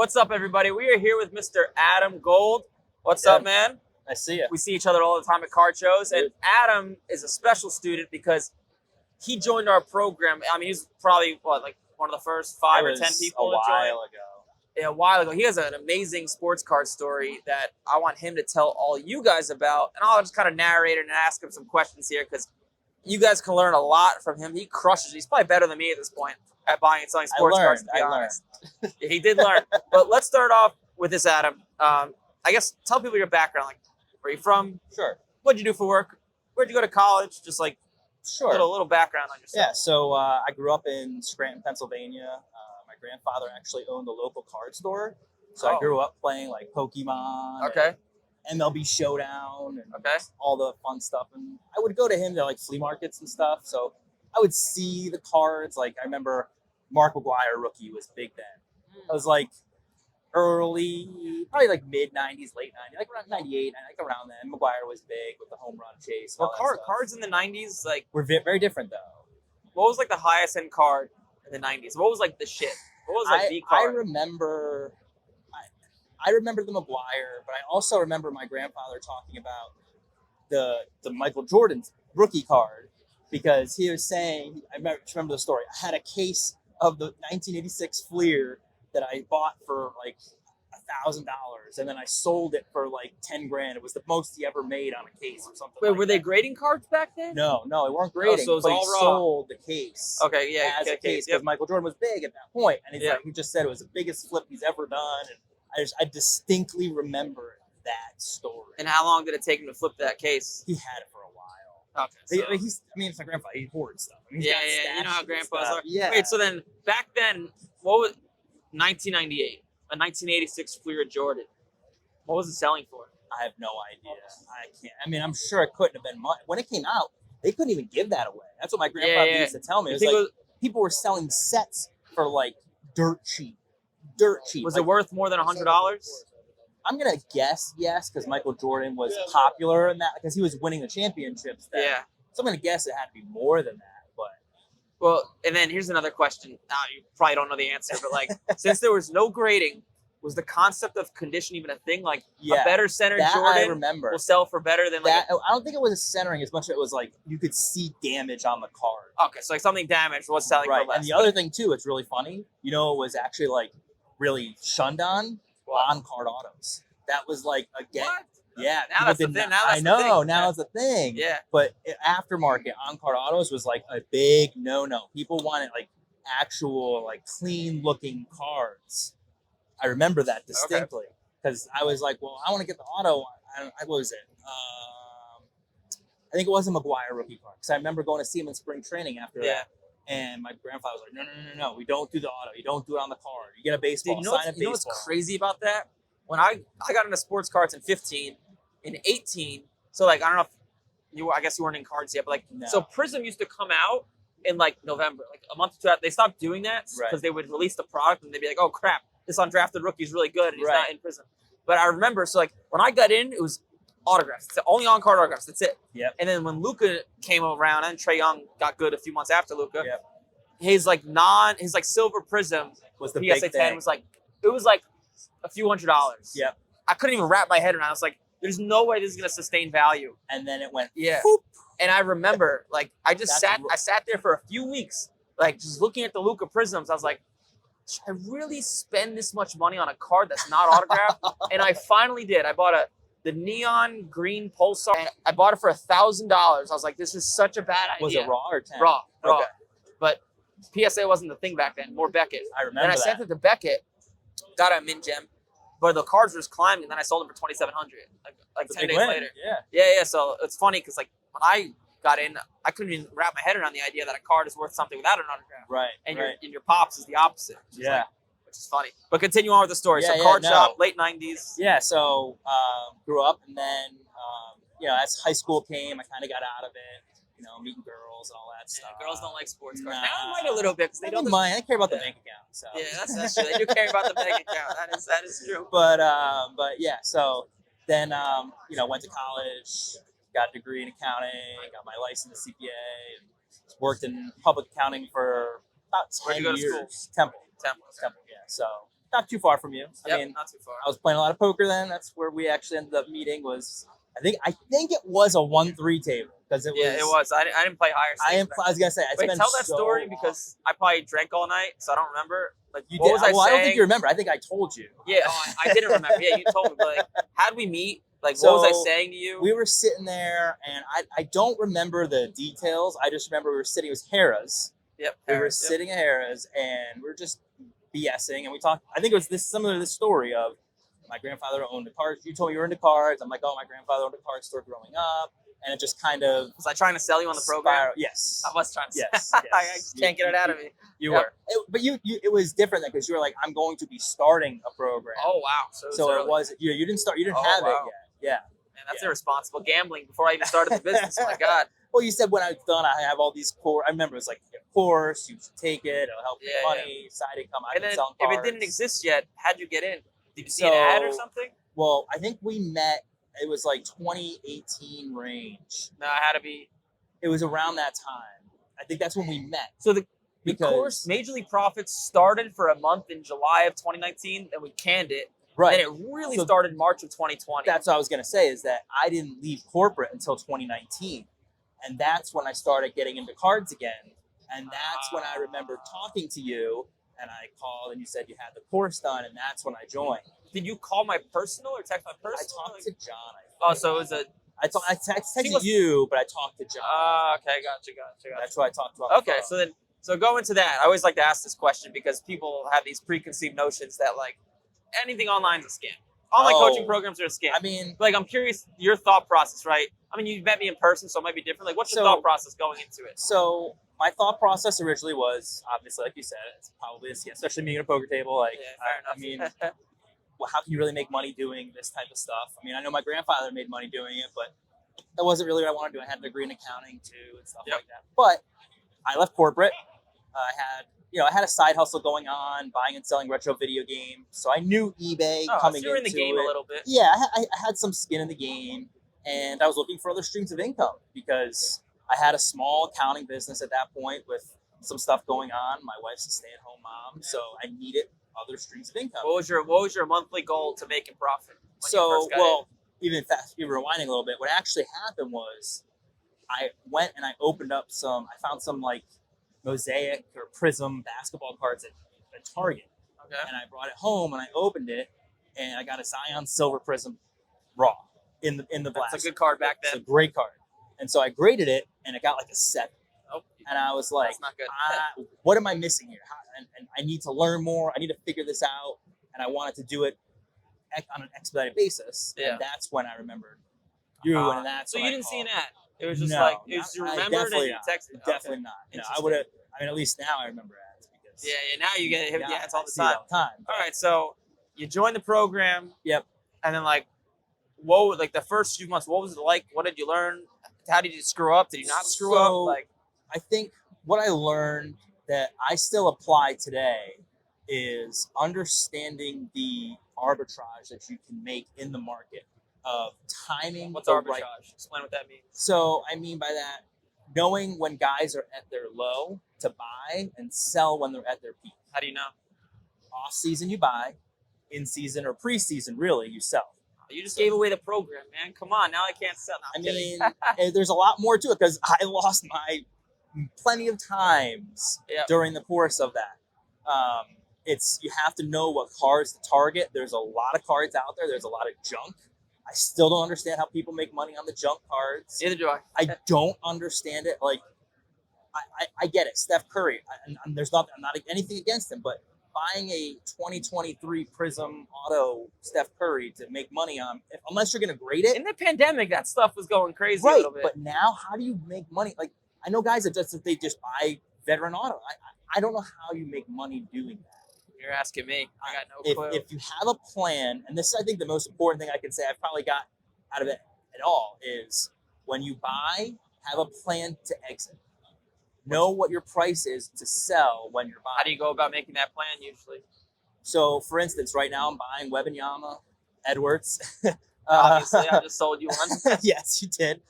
What's up, everybody? We are here with Mr. Adam Gold. What's up, man? I see you. We see each other all the time at card shows, and Adam is a special student because he joined our program. I mean, he's probably like one of the first 5 or 10 people a while to join. ago. Yeah, a while ago. He has an amazing sports car story that I want him to tell all you guys about, and I'll just kind of narrate it and ask him some questions here because you guys can learn a lot from him. He crushes it. He's probably better than me at this point at buying and selling sports cars, to be honest. Yeah, he did learn. But let's start off with this, Adam. I guess tell people your background. Like, where are you from? Sure. What'd you do for work? Where'd you go to college? Just like Sure. a little background on yourself. Yeah, so I grew up in Scranton, Pennsylvania. My grandfather actually owned a local card store. So I grew up playing like Pokemon, Okay. and MLB Showdown, and Okay. all the fun stuff. And I would go to him to like flea markets and stuff. So I would see the cards. Like I remember Mark McGwire rookie was big then. I was like early, probably like mid 90s, late 90s, like around 98, like around then. McGwire was big with the home run chase. Well, cards in the 90s, like, were very different though. what was like the highest end card in the 90s? What was like the shit? What was like the card? I remember the McGwire, but I also remember my grandfather talking about the Michael Jordan rookie card because he was saying, I remember the story. I had a case of the 1986 Fleer that I bought for like $1,000, and then I sold it for like 10 grand. It was the most he ever made on a case or something. Wait, were they grading cards back then? No, they weren't grading. So it was but all he raw. sold the case. Okay, yeah, as a case because Michael Jordan was big at that point, and he just said it was the biggest flip he's ever done, and I distinctly remember that story. And how long did it take him to flip that case? He had it for a while. Okay, so. It's my grandfather. He hoards stuff. I mean, Yeah, you know how grandpas are. Yeah. Wait, so then back then, what was 1998? A 1986 Fleer Jordan. What was it selling for? I have no idea. I can't. I mean, I'm sure it couldn't have been much. When it came out, they couldn't even give that away. That's what my grandfather used to tell me. It was like people were selling sets for like dirt cheap. Was it worth more than $100? I'm gonna guess yes, because Michael Jordan was popular in that because he was winning the championships then. Yeah. So I'm gonna guess it had to be more than that. Well, and then here's another question. Now, you probably don't know the answer, but like, since there was no grading, was the concept of condition even a thing? Like, a better center Jordan will sell for better than like. I don't think it was a centering as much as it was like you could see damage on the card. Okay, so like something damaged was selling for less. And the other thing too, it's really funny. You know, it was actually like really shunned on card autos. That was like again. What? Yeah, now that's the thing. Now it's a thing. Yeah. But aftermarket on-card autos was like a big no-no. People wanted like actual like clean-looking cards. I remember that distinctly because I was like, well, I want to get the auto. What was it? I think it was a McGwire rookie card because I remember going to see him in spring training after that. And my grandfather was like, no, we don't do the auto. You don't do it on the card. You get a baseball, Dude, sign a baseball. You know what's crazy about that? When I got into sports cards in 15, in 18, so like I don't know if I guess you weren't in cards yet, but like so Prism used to come out in like November, like a month or two. They stopped doing that because they would release the product and they'd be like, oh crap, this undrafted rookie is really good and he's not in Prism. But I remember, so like when I got in, it was autographs. It's only on card autographs. That's it. Yep. And then when Luka came around and Trae Young got good a few months after Luka, his silver Prism was the PSA 10 was like a few $100. Yep. I couldn't even wrap my head around it. I was like, there's no way this is gonna sustain value. And then it went whoop. And I remember, like, I sat there for a few weeks, like just looking at the Luka Prisms. I was like, should I really spend this much money on a card that's not autographed? And I finally did. I bought the neon green Pulsar. And I bought it for $1,000. I was like, this is such a bad idea. Was it raw or 10? Raw. Okay. But PSA wasn't the thing back then. More Beckett. I remember. And I sent it to Beckett. Got a mint gem. But the cards were just climbing, and then I sold them for $2,700, like 10 days later. Yeah. So it's funny because like when I got in, I couldn't even wrap my head around the idea that a card is worth something without an autograph. Right. And your pops is the opposite. Which is funny. But continue on with the story. Shop, late 90s. Yeah. So grew up, and then as high school came, I kind of got out of it. Meeting girls and all that stuff. Girls don't like sports cards. Now I might a little bit because they don't mind. I care about the bank account. So yeah, that's true. They do care about the bank account. That is true. But yeah. So then went to college, got a degree in accounting, got my license CPA, and worked in public accounting for about 10 years. Where'd you go to school? Temple. Yeah. So not too far from you. Yep, I mean, not too far. I was playing a lot of poker then. That's where we actually ended up meeting. Was I think it was a 1-3 table because it was. Yeah, it was. I didn't play higher stakes. I was gonna say. Wait, spent tell that so story long. because I probably drank all night, so I don't remember. Like, You what did. was I Well, I saying? don't think you remember. I think I told you. Yeah, I didn't remember. Yeah, you told me. But like, how'd we meet? Like, So, what was I saying to you? We were sitting there, and I don't remember the details. I just remember we were sitting. It was Harrah's. Yep. We were Harris, sitting at Harrah's, and we were just BSing, and we talked. I think it was similar to this story of my grandfather owned a car. You told me you were into cars. I'm like, oh, my grandfather owned a car store growing up, and it just kind of. Was I trying to sell you on the program? Yes. I was trying to. Yes. I just can't get it out of me. You Yep. were, but you it was different because you were like, I'm going to be starting a program. Oh wow! So it was you didn't start. You didn't Oh, have wow. it yet. Yeah. Man, that's Yeah. irresponsible gambling before I even started the business. My God. Well, you said when I was done, I have all these core. I remember it was like a course. You should take it. It'll help you Yeah, make money, side income. I've And been then, selling if cars. it didn't exist yet, how'd you get in? Did you see an ad or So- something? Well, I think we met. It was like 2018 range. No, it had to be. It was around that time. I think that's when we met. So the Because course, Major League Profits started for a month in July of 2019, and we canned it. right. And it really So started March of 2020. That's what I was gonna say. Is that I didn't leave corporate until 2019, and that's when I started getting into cards again. And that's when I remember talking to you, and I called, and you said you had the course done, and that's when I joined. Did you call my personal or text my I personal? talked to John. Oh, so it was a. I texted He was- you, but I talked to John. Okay, gotcha. That's what I talked about. Okay, so go into that. I always like to ask this question because people have these preconceived notions that like anything online is a scam. Online Oh. coaching programs are a scam. I mean, Like, I'm curious your thought process, right? I mean, you met me in person, so it might be different. Like, what's your So- thought process going into it? so my thought process originally was obviously, like you said, it's probably a scam, especially being at a poker table. Like, Yeah, fair I enough. mean, well, how can you really make money doing this type of stuff? I mean, I know my grandfather made money doing it, but that wasn't really what I wanted to do. I had a degree in accounting too and stuff Yep. like that. But I left corporate. I had a side hustle going on, buying and selling retro video games. So I knew eBay Oh, coming so you're in the into game it. a little bit. Yeah, I had some skin in the game, and I was looking for other streams of income because I had a small accounting business at that point with some stuff going on. My wife's a stay-at-home mom, so I needed other streams of income. What was your monthly goal to make in profit? when you So, first got in? even rewinding a little bit, what actually happened was I went and I opened up I found some like Mosaic or Prism basketball cards at Target, Okay. and I brought it home and I opened it, and I got a Zion Silver Prism raw in the black. That's a good card back It's a then. great card. And so I graded it, and it got like a 7. Nope. And I was like, That's not good. what am I missing here? And I need to learn more. I need to figure this out. And I wanted to do it on an expedited basis. Yeah. And that's when I remembered you, and that's So when you I didn't see an called. ad. It was just No, like it was you I remembered and definitely you not. texted. Okay. Definitely not. No, I Interesting. would have. I mean, at least now I remember ads because Yeah, now you get hit with the ads all I the see it time. all the time. All right, so you joined the program. Yep. And then like, whoa, like the first few months, what was it like? What did you learn? How did you screw up? Did you not screw up? So- Like, I think what I learned that I still apply today is understanding the arbitrage that you can make in the market of timing. what's the arbitrage? right- Explain what that means. So I mean by that, knowing when guys are at their low to buy and sell when they're at their peak. How do you know? Off season you buy, in season or preseason really you sell. You just gave away the program, man. Come on, now I can't sell. No, I'm I kidding. mean, there's a lot more to it because I lost my plenty of times Yep. during the course of that. You have to know what cards to target. There's a lot of cards out there. There's a lot of junk. I still don't understand how people make money on the junk cards. Neither do I. I don't understand it. Like, I get it. Steph Curry. I'm not anything against him, but buying a 2023 Prism Auto Steph Curry to make money on, unless you're going to grade it, In the pandemic, that stuff was going crazy a right? little bit. But now, how do you make money? Like, I know guys that they just buy veteran auto. I don't know how you make money doing that. You're asking me. I got no clue. If you have a plan, and this is I think the most important thing I can say I've probably got out of it at all is when you buy, have a plan to exit. Know what your price is to sell when you're buying. How do you go about making that plan usually? So, for instance, right now I'm buying Webanyama, Edwards. Obviously, I just sold you one. Yes, you did.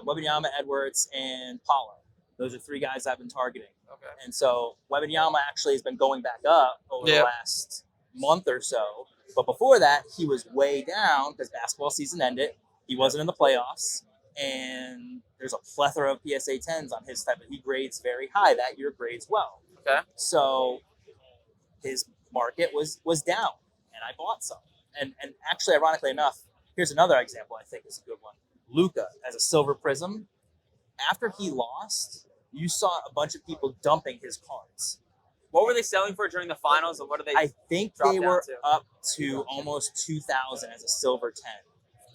Webanyama, Edwards, and Paula. Those are 3 guys I've been targeting. Okay. And so Webanyama actually has been going back up over Yeah. the last month or so. But before that, he was way down because basketball season ended. He wasn't in the playoffs, and there's a plethora of PSA 10s on his type. He grades very high. That year grades well. Okay. So his market was down, and I bought some. And actually, ironically enough, here's another example I think is a good one. Luka as a silver prism. After he lost, you saw a bunch of people dumping his cards. What were they selling for during the finals, and what did they? I think drop they down were to? up to almost 2,000 as a silver 10.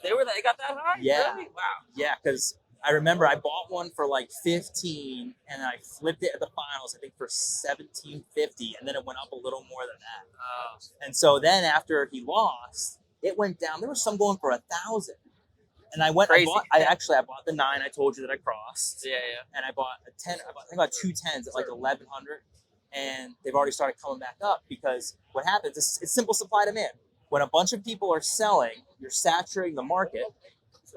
They got that high? Yeah. Really? Wow. Yeah, because I remember I bought one for like 15, and I flipped it at the finals, I think for 1750, and then it went up a little more than that. And so then after he lost, it went down. There was some going for 1,000. And I went. Crazy. I bought the 9. I told you that I crossed. Yeah. And I bought a 10. I think about 2 10s at like 1,100, and they've already started coming back up because what happens is it's simple supply demand. When a bunch of people are selling, you're saturating the market,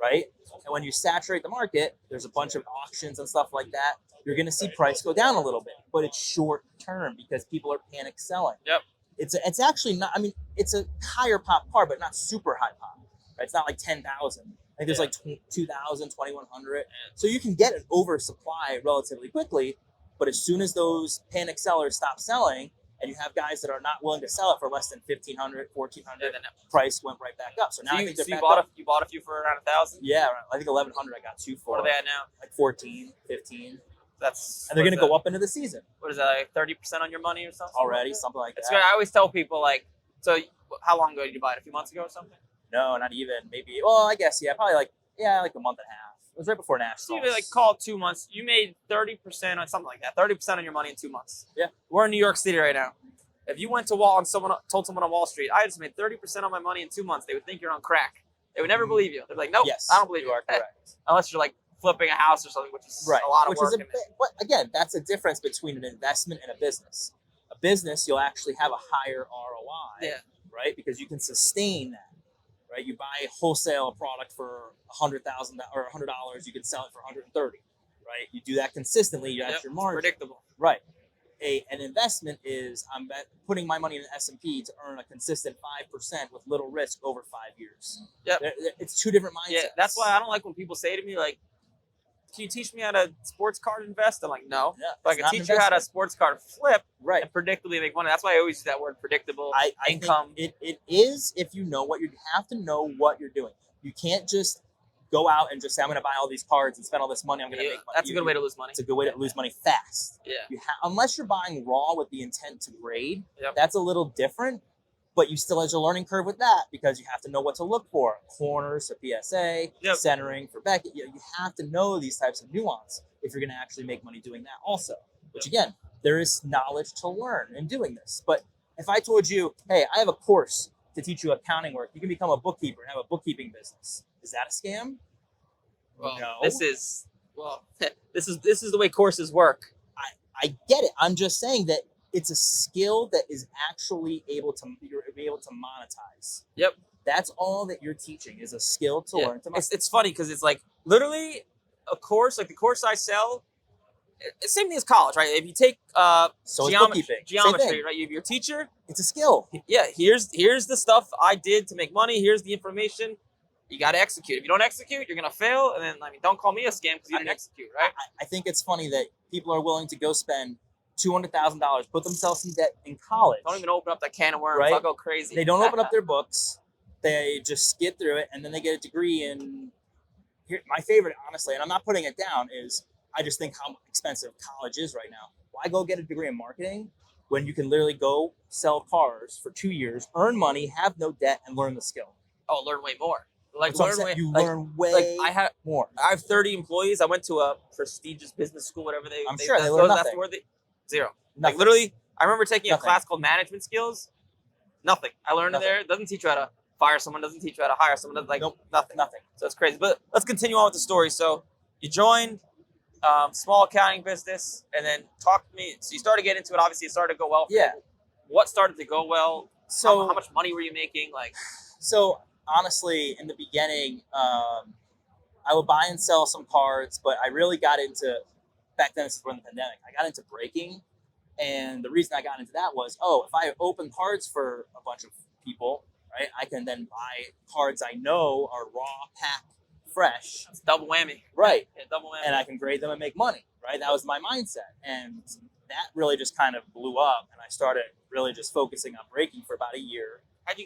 right? And when you saturate the market, there's a bunch of auctions and stuff like that. You're going to see price go down a little bit, but it's short term because people are panic selling. Yep. It's actually not. I mean, it's a higher pop card, but not super high pop. Right? It's not like 10,000. I think there's like 2,000, 2,100. So you can get an oversupply relatively quickly, but as soon as those panic sellers stop selling, and you have guys that are not willing to sell it for less than 1,500, 1,400, price went right back up. So now I think they're you back bought up. You bought a few for around 1,000. Yeah, I think 1,100 I got 2 for. What are they at now? Like 14, 15. That's And they're going to go up into the season What is that? Like 30% on your money or something? already, Like that? something like It's that. good. I always tell people like, so how long ago did you buy it? A few months ago or something? No, not even. Maybe. Well, I guess probably like a month and a half. It was right before So Nationals. you like call it 2 months. You made 30% on something like that. 30% on your money in 2 months. Yeah. We're in New York City right now. If you went to Wall and told someone on Wall Street, I just made 30% on my money in 2 months, they would think you're on crack. They would never believe you. They're like, nope, Yes, I don't believe you are correct. Unless you're like flipping a house or something, which is Right, a lot of which work. is but again, that's a difference between an investment and a business. A business, you'll actually have a higher ROI, Yeah. right? Because you can sustain that, right? You buy wholesale product for $100,000 or $100, you can sell it for 130, right? You do that consistently, that's Yep, your it's margin, predictable. right? An investment is putting my money in an S&P to earn a consistent 5% with little risk over 5 years. Yep. It's two different mindsets. Yeah, that's why I don't like when people say to me like, "Can you teach me how to sports card invest?" I'm like, "No." Yeah, But I it's can not teach an you how to investment. sports card flip Right. and predictably make money. That's why I always use that word predictable I income. think it is if you know what you have to know what you're doing. You can't just go out and just say, I'm going to buy all these cards and spend all this money. I'm going to Yeah, make money. that's a good way to lose money. It's a good way to lose money fast. Yeah. Unless you're buying raw with the intent to grade, Yep. that's a little different. But you still have a learning curve with that because you have to know what to look for. Corners for PSA, Yep. centering for Beckett. You have to know these types of nuance if you're going to actually make money doing that also. Which again, there is knowledge to learn in doing this. But if I told you, hey, I have a course to teach you accounting work, you can become a bookkeeper and have a bookkeeping business. Is that a scam? Well, No. this is the way courses work. I get it. I'm just saying that it's a skill that is actually you're able to monetize. Yep. That's all that you're teaching is a skill to learn to monetize. It's funny because it's like literally a course, like the course I sell. Same thing as college, right? If you take So it's bookkeeping. Same geometry, thing. right? You have your teacher. It's a skill. Yeah, here's the stuff I did to make money. Here's the information. You got to execute. If you don't execute, you're gonna fail. And then, don't call me a scam because you didn't execute, right? I think it's funny that people are willing to go spend $200,000, put themselves in debt in college. Don't even open up that can of worms. Right? I'll go crazy. They don't open up their books. They just skip through it, and then they get a degree in. Here, my favorite, honestly, and I'm not putting it down, is I just think how expensive college is right now. Why go get a degree in marketing when you can literally go sell cars for 2 years, earn money, have no debt, and learn the skill? Oh, learn way more. Like That's what I'm learn saying. way. You like, learn way more. I have 30 employees. I went to a prestigious business school, whatever they. I'm sure they learn that's nothing. where zero. Nothing. Like literally, I remember taking a Nothing. class called management skills. Nothing. I learned Nothing. there. It doesn't teach you how to fire someone. Doesn't teach you how to hire someone. Doesn't, Nope. nothing. Nothing. So it's crazy. But let's continue on with the story. So you joined small accounting business, and then talk to me. So you started getting into it. Obviously, it started to go well. Yeah. What started to go well? So how much money were you making? Like, So honestly, in the beginning, I would buy and sell some cards, but I really got into back then. This is during the pandemic. I got into breaking, And the reason I got into that was, oh, if I open cards for a bunch of people, right, I can then buy cards I know are raw, pack, fresh. It's double whammy. Right. Yeah, double whammy. And I can grade them and make money, right? That was my mindset. And that really just kind of blew up. And I started really just focusing on breaking for about a year. How'd you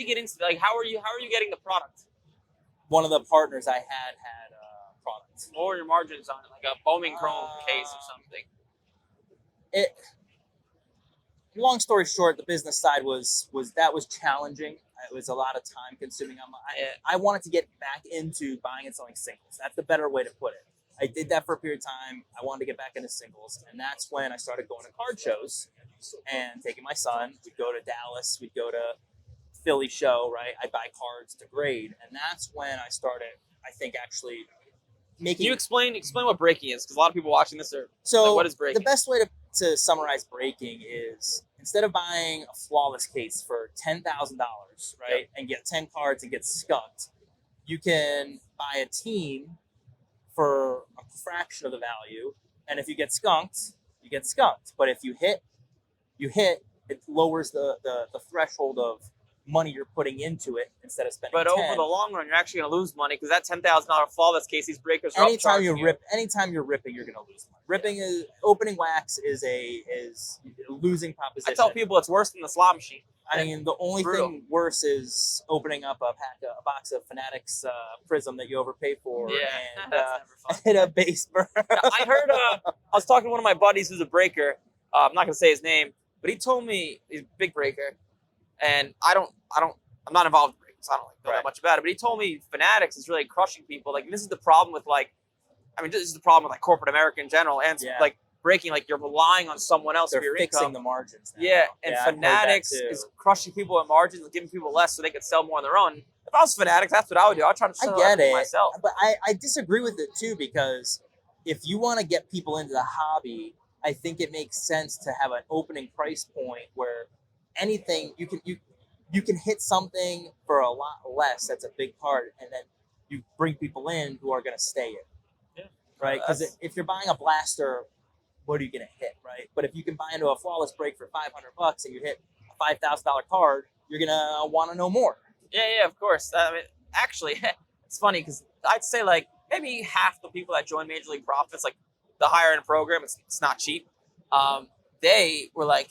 get into, like, how are you getting the product? One of the partners I had product. What were your margins on it? Like a Bowman Chrome case or something? Long story short, the business side was challenging. It was a lot of time consuming. I wanted to get back into buying and selling singles. That's the better way to put it. I did that for a period of time. I wanted to get back into singles, and that's when I started going to card shows and taking my son. We'd go to Dallas. We'd go to Philly show, right? I'd buy cards to grade, and that's when I started, I think, actually making... Can you explain what breaking is? Because a lot of people watching this are so like, what is breaking? The best way to summarize breaking is, instead of buying a flawless case for $10,000, right, Yep. and get 10 cards and get skunked, you can buy a team for a fraction of the value, and if you get skunked, you get skunked. But if you hit, it lowers the threshold of money you're putting into it instead of spending. But 10. over the long run, you're actually going to lose money because that $10,000 flawless case, these breakers are anytime upcharging you. Anytime you're ripping, you're going to lose money. Ripping is opening wax is a losing proposition. I tell people it's worse than the slot machine. I mean, the only Brutal. thing worse is opening up a box of Fanatics Prism that you overpay for, Yeah, and that's never fun. hit a base burn. I heard. I was talking to one of my buddies who's a breaker. I'm not going to say his name, but he told me he's a big breaker, and I'm not involved in breakers. I don't know that much about it. But he told me Fanatics is really crushing people. Like, this is the problem with this is the problem with like corporate America in general, and like breaking. Like, you're relying on someone else They're for your fixing income. the margins now. Yeah, and I've heard that Fanatics too. is crushing people at margins and giving people less so they could sell more on their own. If I was Fanatics, that's what I would do. I'd try to sell I get everything it myself. but I disagree with it too, because if you want to get people into the hobby, I think it makes sense to have an opening price point where anything you can hit something for a lot less. That's a big part, and then you bring people in who are going to stay in. Yeah. Right? Because if you're buying a blaster, what are you going to hit, right? But if you can buy into a flawless break for $500 and you hit a $5,000 card, you're going to want to know more. Yeah, of course. I mean, actually, it's funny because I'd say like maybe half the people that join Major League Profits, like the higher end program, it's not cheap. They were like,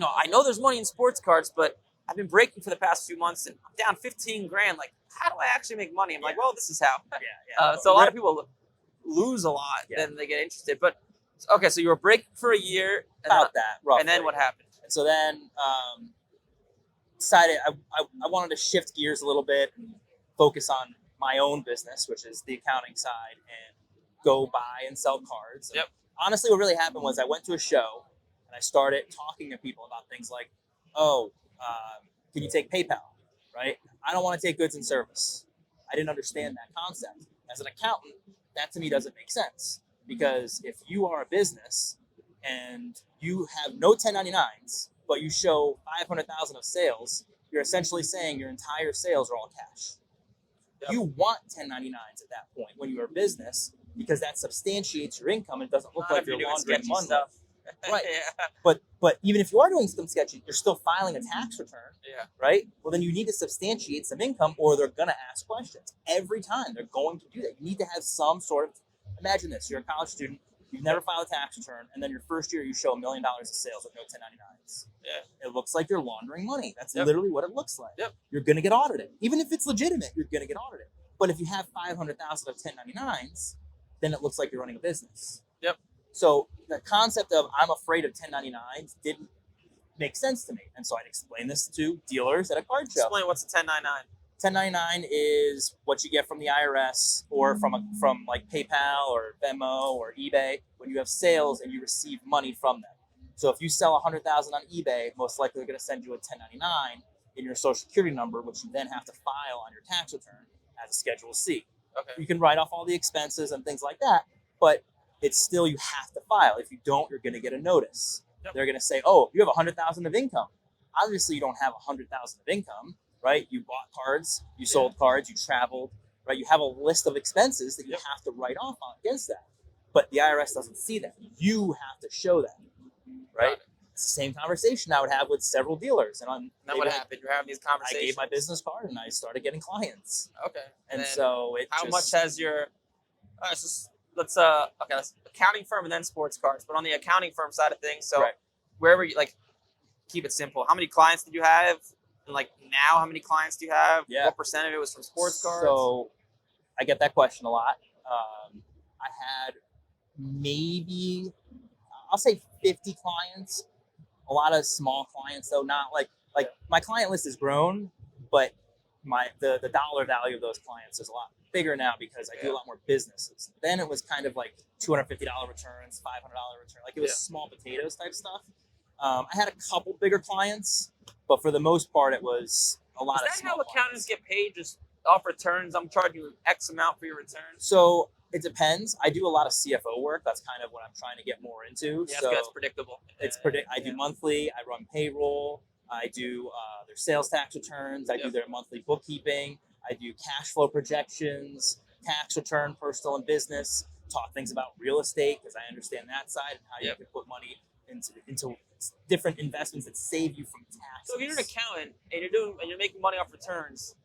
I know there's money in sports cards, but I've been breaking for the past few months and I'm down 15 grand. Like, how do I actually make money? I'm like, well, this is how. Yeah. So a lot of people lose a lot, then they get interested. But okay, so you were breaking for a year, and About that, roughly. and then what happened? And so then decided I wanted to shift gears a little bit and focus on my own business, which is the accounting side, and go buy and sell cards. Yep. Honestly, what really happened was I went to a show and I started talking to people about things like, can you take PayPal, right? I don't want to take goods and service. I didn't understand that concept. As an accountant, that to me doesn't make sense, because if you are a business and you have no 1099s, but you show 500,000 of sales, you're essentially saying your entire sales are all cash. Yep. You want 1099s at that point when you're a business, because that substantiates your income and doesn't look Not like if you're you're doing laundering sketchy money. stuff. Right. Yeah. But even if you are doing some sketchy, you're still filing a tax return, Yeah. right? Well, then you need to substantiate some income, or they're going to ask questions every time. They're going to do that. You need to have some sort of, imagine this, you're a college student, you've never filed a tax return, and then your first year you show $1 million of sales with no 1099s. Yeah. It looks like you're laundering money. That's Yep. literally what it looks like. Yep. You're going to get audited. Even if it's legitimate, you're going to get audited. But if you have 500,000 of 1099s, then it looks like you're running a business. Yep. So the concept of I'm afraid of 1099s didn't make sense to me. And so I'd explain this to dealers at a card show. Explain what's a 1099. 1099 is what you get from the IRS or from like PayPal or Venmo or eBay when you have sales and you receive money from them. So if you sell 100,000 on eBay, most likely they're going to send you a 1099 in your social security number, which you then have to file on your tax return as a Schedule C. Okay. You can write off all the expenses and things like that, but it's still, you have to file. If you don't, you're going to get a notice. Yep. They're going to say, oh, you have 100,000 of income. Obviously, you don't have 100,000 of income, right? You bought cards, you sold cards, you traveled, right? You have a list of expenses that you have to write off on against that. But the IRS doesn't see that. You have to show that, right? Got it. It's the same conversation I would have with several dealers. And Then what happened? You're having these I conversations. gave my business card and I started getting clients. Okay. And then so it how just, much has your let's accounting firm and then sports cards, but on the accounting firm side of things, so Right. where were you, like, keep it simple, how many clients did you have, and like now how many clients do you have? Yeah. What percent of it was from sports cards? So I get that question a lot. I had maybe, I'll say 50 clients. A lot of small clients, though, not like my client list has grown, but the dollar value of those clients is a lot bigger now because I do a lot more businesses. Then it was kind of like $250 returns, $500 return, like it was small potatoes type stuff. I had a couple bigger clients, but for the most part, it was a lot of Is that small how accountants clients. get paid, just off returns? I'm charging you X amount for your returns. So it depends. I do a lot of CFO work. That's kind of what I'm trying to get more into. Yeah, so that's predictable. I do monthly. I run payroll. I do their sales tax returns. I do their monthly bookkeeping. I do cash flow projections, tax return, personal and business. Talk things about real estate because I understand that side and how you can put money into different investments that save you from taxes. So if you're an accountant and you're making money off returns,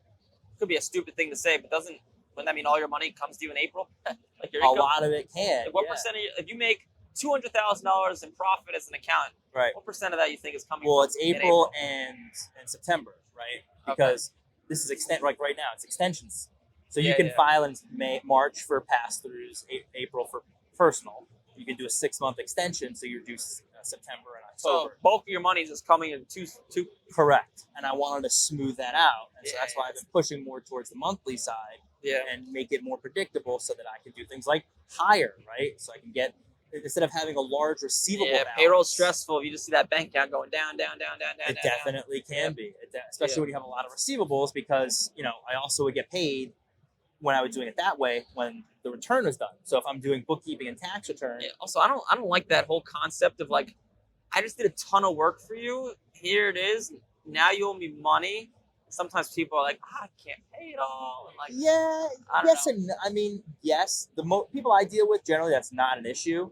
it could be a stupid thing to say, but wouldn't that mean all your money comes to you in April? Like your a income? lot of it can. Like what percent of if you make $200,000 in profit as an accountant, right? What percent of that you think is coming? Well, from it's April and September, right? Because this is right now. It's extensions, so you can file in March for pass-throughs, April for personal. You can do a 6-month extension, so you're due September and October. So bulk of your money is just coming in two. Correct. And I wanted to smooth that out, and so that's why I've been Yes. pushing more towards the monthly side Yeah. and make it more predictable, so that I can do things like hire, right? So I can get, instead of having a large receivable Yeah, balance. payroll's stressful. If you just see that bank account going down. It definitely can be, especially when you have a lot of receivables, because I also would get paid when I was doing it that way when the return was done. So if I'm doing bookkeeping and tax return, Yeah. Also, I don't like that whole concept of like, I just did a ton of work for you. Here it is. Now you owe me money. Sometimes people are like, I can't pay it all. And like, I don't yes know. and no. I mean, yes. The people I deal with generally, that's not an issue,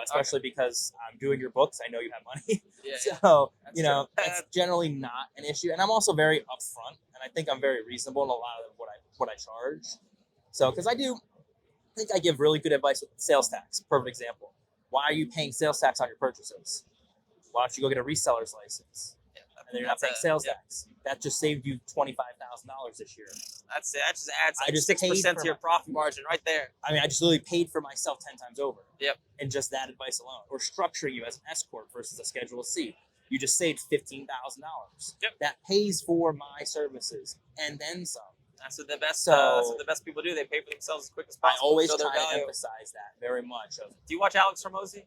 especially because I'm doing your books. I know you have money, Yeah. so That's that's true. generally not an issue. And I'm also very upfront, and I think I'm very reasonable in a lot of what I charge. So because I think I give really good advice with sales tax. Perfect example. Why are you paying sales tax on your purchases? Why don't you go get a reseller's license? And then you're not paying sales tax. That just saved you $25,000 this year. That's it. That just adds I like just 6% paid to your profit margin right there. I mean, I just literally paid for myself 10 times over. Yep. And just that advice alone. Or structuring you as an S corp versus a Schedule C. You just saved $15,000. Yep. That pays for my services and then some. That's what the best. So- that's what the best people do. They pay for themselves as quick as I possible. always show their try to value. emphasize that very much. Do you watch Alex Hormozy?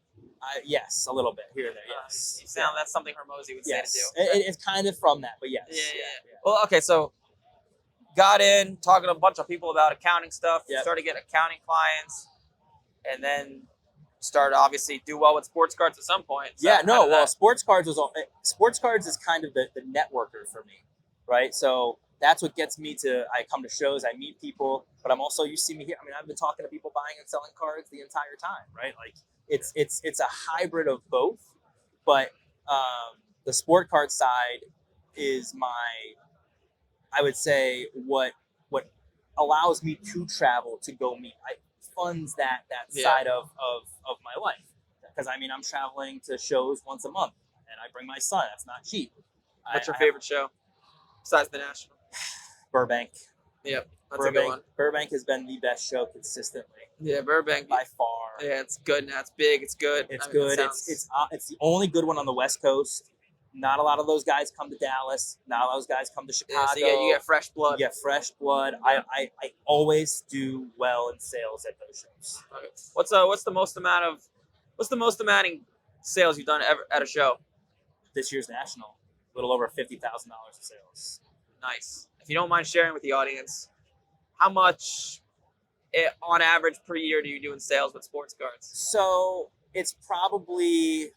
Yes, a little bit here and there. Yes. You sound that's something Hormozy would Yes. say to do. It's kind of from that, but yes. Yeah. Well, okay, so got in talking to a bunch of people about accounting stuff. Yep. Started getting accounting clients, and then started obviously do well with sports cards at some point. So Yeah, how no. did Well, that- sports cards is kind of the networker for me, right? So that's what gets me to. I come to shows, I meet people, but I'm also, you see me here. I mean, I've been talking to people buying and selling cards the entire time, right? Like it's a hybrid of both, but the sport card side is I would say what allows me to travel to go meet. I funds that side of my life, because I mean, I'm traveling to shows once a month and I bring my son. That's not cheap. What's your I have favorite show besides the National? Burbank. Yep, that's a good one. Burbank has been the best show consistently Yeah, Burbank. by far. Yeah, it's good now. It's big. It's good. It's I mean, good. it sounds- It's the only good one on the West Coast. Not a lot of those guys come to Dallas. Not a lot of those guys come to Chicago. yeah, so you get fresh blood. You get fresh blood. I always do well in sales at those shows. Okay. What's the most amount in sales you've done ever at a show? This year's national, a little over $50,000 in sales. Nice. If you don't mind sharing with the audience, how much on average per year do you do in sales with sports cards? So it's probably,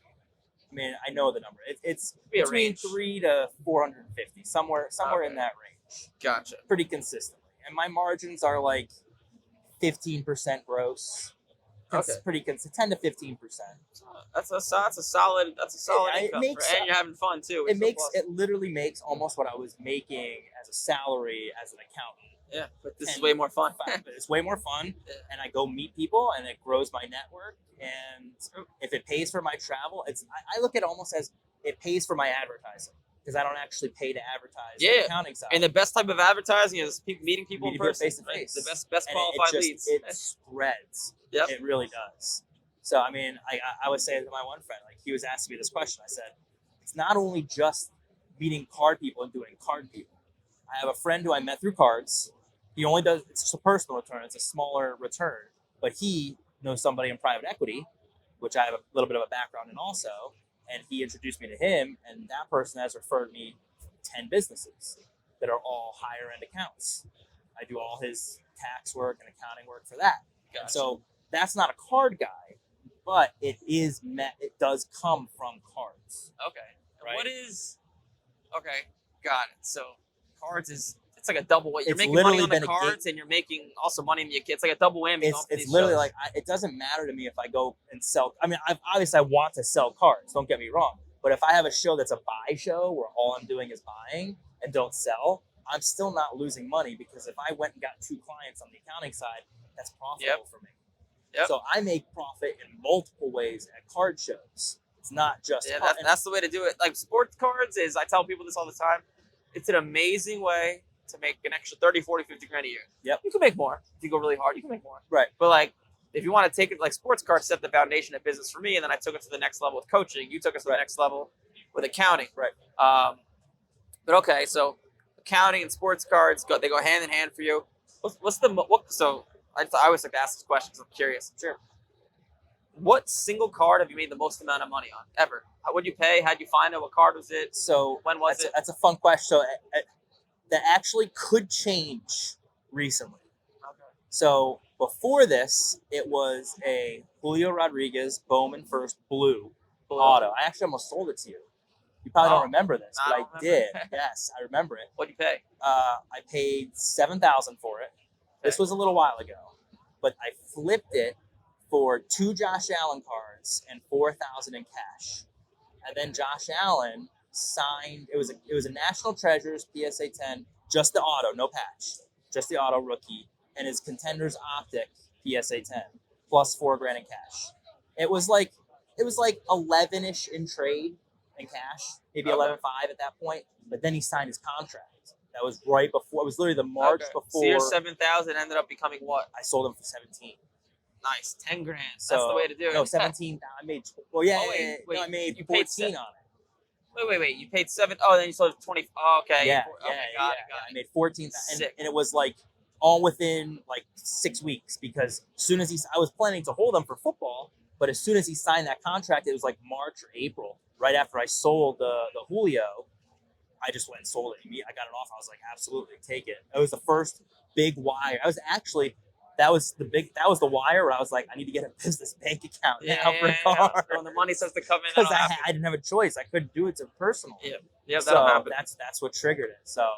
I mean, I know the number. It's Be a between range. 3 to 450, somewhere Okay. in that range, Gotcha. pretty consistently. And my margins are like 15% gross. Okay. pretty 10 to 15%. That's a solid It income, makes- and you're having fun too. It literally makes almost what I was making as a salary as an accountant. Yeah, but this is And way more fun. It's way more fun, Yeah. and I go meet people, and it grows my network. And if it pays for my travel, I look at it almost as it pays for my advertising because I don't actually pay to advertise the Yeah. accounting side. And the best type of advertising is meeting people in Meeting people person. face to right? face. The best And qualified it leads. spreads. Yep. It really does. So I mean, I was saying to my one friend, like he was asking me this question. I said, it's not only just meeting card people and doing card people. I have a friend who I met through cards. He only does it's just a personal return. It's a smaller return, but he knows somebody in private equity, which I have a little bit of a background in also. And he introduced me to him, and that person has referred me 10 businesses that are all higher end accounts. I do all his tax work and accounting work for that. Gotcha. So that's not a card guy, but it does come from cards. Okay. And Right. what is? Okay, got it. So cards it's like a double. You're It's making money literally on the been a cards, and you're making also money in the It's like a double whammy. going for It's these literally shows. like it doesn't matter to me if I go and sell. I mean, obviously I want to sell cards. Don't get me wrong. But if I have a show that's a buy show where all I'm doing is buying and don't sell, I'm still not losing money because if I went and got 2 clients on the accounting side, that's profitable for me. Yep. So I make profit in multiple ways at card shows. It's not just Yeah, card- that's the way to do it. Like sports cards is, I tell people this all the time, it's an amazing way to make an extra 30, 40, 50 grand a year. Yep. You can make more. If you go really hard, you can make more. Right. But like, if you want to take it, like sports cards set the foundation of business for me, and then I took it to the next level with coaching. You took us to the Right. next level with accounting. Right. But okay, so accounting and sports cards, they go hand in hand for you. So I always like to ask this question because I'm curious. Sure. What single card have you made the most amount of money on ever? What did you pay? How'd you find it? What card was it? So When was it? That's a fun question. So that actually could change recently. Okay. So before this, it was a Julio Rodriguez Bowman First Blue auto. I actually almost sold it to you. You probably Oh, don't remember this, I but don't I remember. did. Yes, I remember it. What'd you pay? I paid $7,000 for it. This was a little while ago, but I flipped it for 2 Josh Allen cards and $4,000 in cash. And then Josh Allen signed. It was a National Treasures PSA 10, just the auto, no patch, just the auto rookie, and his Contenders Optic PSA 10 plus $4,000 in cash. It was like 11ish in trade in cash, maybe Okay. 11.5 at that point. But then he signed his contract. That was right before. It was literally the March Okay. before. So your 7,000 ended up becoming what? I sold him for 17. Nice, 10 grand. That's So the way to do it. No, 17. I made. Well, yeah, Oh, wait, yeah, yeah. wait, No, I made you paid 14 on it. Wait. You paid 7. Oh, then you sold it for 20. Oh, okay. Yeah, Okay, got it. I made 14, and Sick. it was like all within like 6 weeks because as soon as I was planning to hold him for football, but as soon as he signed that contract, it was like March or April, right after I sold the Julio. I just went and sold it. I got it off. I was like, absolutely, take it. It was the first big wire. That was the wire where I was like, I need to get a business bank account now for a card. So when the money starts to come in, Because that'll happen. I didn't have a choice. I couldn't do it to personal. Yeah, that'll So happen. that's what triggered it. So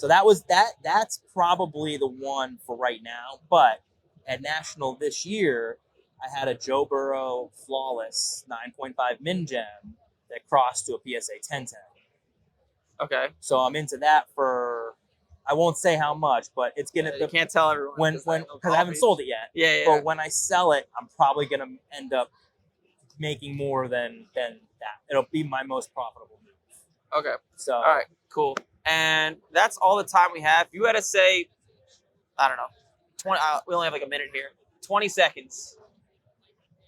that was that. That's probably the one for right now. But at National this year, I had a Joe Burrow flawless 9.5 min gem that crossed to a PSA 1010. Okay. So I'm into that for. I won't say how much, but it's gonna You can't tell everyone. because I haven't sold it yet. Yeah. But when I sell it, I'm probably gonna end up making more than that. It'll be my most profitable move. Okay. So All right. Cool. And that's all the time we have. If you had to say, I don't know, 20. We only have like a minute here. 20 seconds.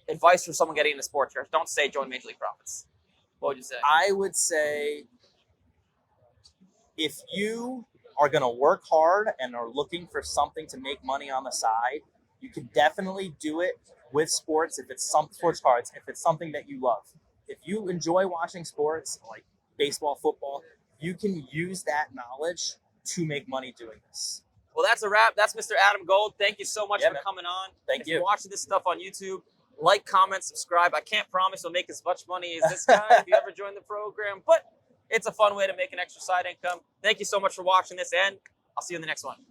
Advice for someone getting into sports cards. Don't say join Major League Profits. What would you say? I would say if you are going to work hard and are looking for something to make money on the side, you can definitely do it with sports if it's some sports cards, if it's something that you love. If you enjoy watching sports like baseball, football, you can use that knowledge to make money doing this. Well, that's a wrap. That's Mr. Adam Gold. Thank you so much Yeah, for man. coming on. Thank If you. you're watching this stuff on YouTube, like, comment, subscribe. I can't promise we'll make as much money as this guy if you ever join the program, but it's a fun way to make an extra side income. Thank you so much for watching this, and I'll see you in the next one.